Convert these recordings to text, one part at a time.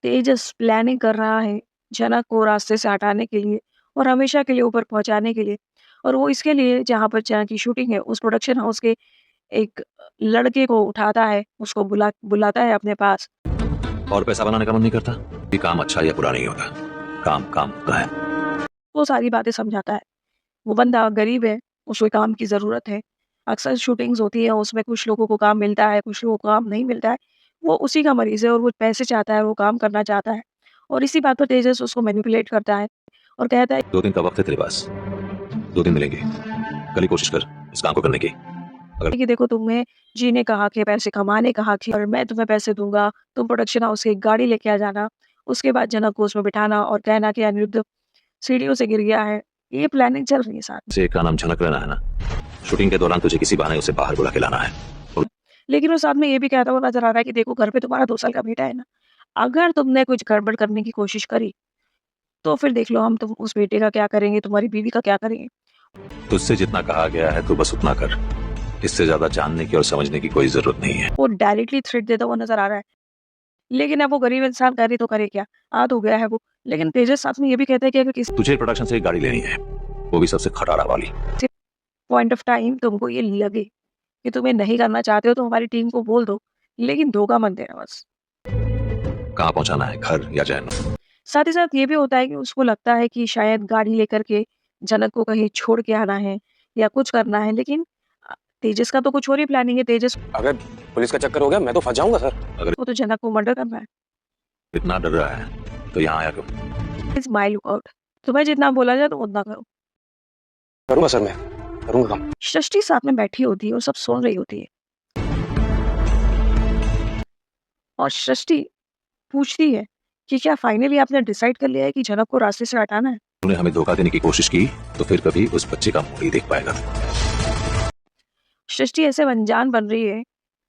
तेजस planning कर रहा है जनक को रास्ते से हटाने के लिए और हमेशा के लिए ऊपर पहुँचाने के लिए। और वो इसके लिए जहाँ पर जनक की शूटिंग है, उस प्रोडक्शन हाउस के एक लड़के को उठाता है, उसको बुलाता है अपने पास। और पैसा बनाने का मन नहीं करता? ये काम अच्छा या बुरा नहीं होता, काम काम होता है। वो सारी बातें समझाता है। वो बंदा गरीब है, उसको काम की ज़रूरत है। अक्सर शूटिंग्स होती हैं, उसमें कुछ लोगों को काम मिलता है, कुछ लोगों को काम नहीं मिलता है। वो उसी का मरीज़ है और वो पैसे चाहता है, वो काम करना चाहता है। और इसी बात पर तेजस उसको मैनिपुलेट करता है और कहता है 2 दिन का वक्त है तेरे पास, 2 दिन मिलेंगे, कल ही कोशिश कर इस काम को करने की। अगर कि देखो तुम्हें जीने का हक है, पैसे कमाने का हक है और मैं तुम्हें पैसे दूँगा, तुम प्रोडक्शन हाउस से एक गाड़ी लेके आ जाना। उसके बाद जनक को उसमें बिठाना और कहना कि अनिरुद्ध सीढ़ियों से गिर गया है। ये प्लानिंग चल रही है साथ में। से एक का नाम झनक रहना है ना, शूटिंग के दौरान तुझे किसी बहाने उसे बाहर बुला के लाना है। और लेकिन वो साथ में ये भी कहता हुआ नज़र आ रहा है कि देखो घर पे तुम्हारा 2 साल का बेटा है ना, अगर तुमने कुछ गड़बड़ करने की कोशिश करी, तो फिर देख लो हम तुम उस बेटे का क्या करेंगे, तुम्हारी बीवी का क्या करेंगे। तुझसे जितना कहा गया है तू बस उतना कर, इससे ज्यादा जानने की और समझने की कोई जरूरत नहीं है। वो डायरेक्टली थ्रेट देता हुआ नज़र आ रहा है। लेकिन अब वो गरीब इंसान करे तो करे क्या? आद हो गया है वो। लेकिन तेजस साथ में ये भी कहता है कि अगर किसी तुझे प्रोडक्शन से एक गाड़ी लेनी है, वो भी सबसे खटारा वाली। पॉइंट ऑफ टाइम तुमको ये लगे कि तुम्हें नहीं करना चाहते हो तो हमारी टीम को बोल दो, लेकिन धोखा मत देना बस। कहाँ पहुंचाना है, घर या जहन्नुम? साथ ही साथ ये भी होता है कि उसको लगता है कि शायद गाड़ी लेकर के जनक को कहीं छोड़ के आना है या कुछ करना है, लेकिन तेजस का तो कुछ और ही प्लानिंग है। तेजस अगर पुलिस का चक्कर हो गया मैं तो फंस जाऊंगा सर। अगर को तो जनक को मर्डर करना है। इतना डर रहा है तो यहाँ आया करो। It's my lookout. तुम्हें जितना बोला जाए तुम उतना करो। करूंगा सर, मैं करूंगा काम। सृष्टि साथ में बैठी होती है और सब सुन रही होती है और सृष्टि पूछती है कि क्या फाइनली आपने डिसाइड कर लिया है कि जनक को रास्ते से हटाना है? तूने हमें धोखा देने की कोशिश की तो फिर कभी उस बच्चे का मुंह नहीं देख पाएगा। सृष्टि ऐसे अनजान बन रही है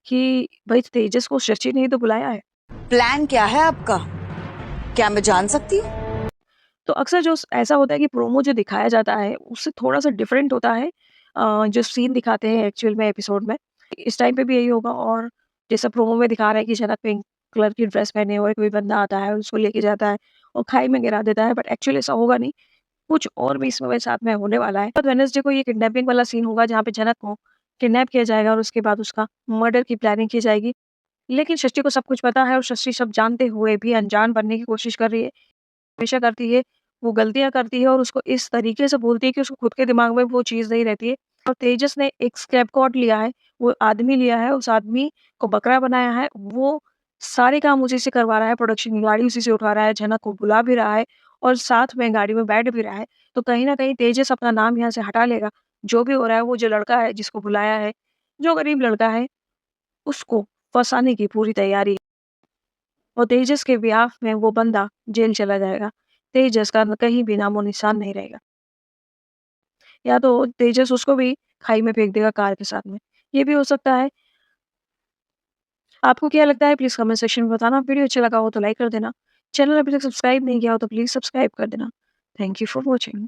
कि भाई तेजस को सृष्टि ने ही तो बुलाया है। प्लान क्या है आपका? क्या मैं जान सकती हूँ? तो अक्सर जो ऐसा होता है कि प्रोमो जो दिखाया जाता है उससे थोड़ा-सा डिफरेंट होता है जो सीन दिखाते हैं एक्चुअल में एपिसोड में। इस टाइम पे भी यही होगा और जैसा प्रोमो में दिखा रहा है कि जनक पिंक कलर की ड्रेस पहने हुए कोई बंदा आता है और उसको लेके जाता है और खाई में गिरा देता है, बट एक्चुअली ऐसा होगा नहीं। कुछ और भी इसमें साथ में होने वाला है। तो वेडनेसडे को ये किडनैपिंग वाला सीन होगा जहाँ पे जनक को किडनैप किया जाएगा और उसके बाद उसका मर्डर की प्लानिंग की जाएगी। लेकिन सृष्टि को सब कुछ पता है और सृष्टि सब जानते हुए भी अनजान बनने की कोशिश कर रही है। हमेशा करती है, वो गलतियाँ करती है और उसको इस तरीके से बोलती है कि उसको खुद के दिमाग में वो चीज़ नहीं रहती है। और तेजस ने एक स्क्रैप कॉर्ड लिया है, वो आदमी लिया है, उस आदमी को बकरा बनाया है, वो सारे काम उसी से करवा रहा है, प्रोडक्शन की गाड़ी उसी से उठा रहा है, झनक को बुला भी रहा है और साथ में गाड़ी में बैठ भी रहा है। तो कहीं न कहीं तेजस अपना नाम यहाँ से हटा लेगा। जो भी हो रहा है, वो जो लड़का है जिसको बुलाया है, जो गरीब लड़का है, उसको फँसाने की पूरी तैयारी है। और तेजस के बिहाफ़ में वो बंदा जेल चला जाएगा। तेजस का कहीं भी नामो-निशान नहीं रहेगा। या तो तेजस उसको भी खाई में फेंक देगा कार के साथ में। ये भी हो सकता है। आपको क्या लगता है प्लीज़ कमेंट सेक्शन में बताना। वीडियो अच्छा लगा हो तो लाइक कर देना। चैनल अभी तक सब्सक्राइब नहीं किया हो तो प्लीज़ सब्सक्राइब कर देना। Thank you for watching.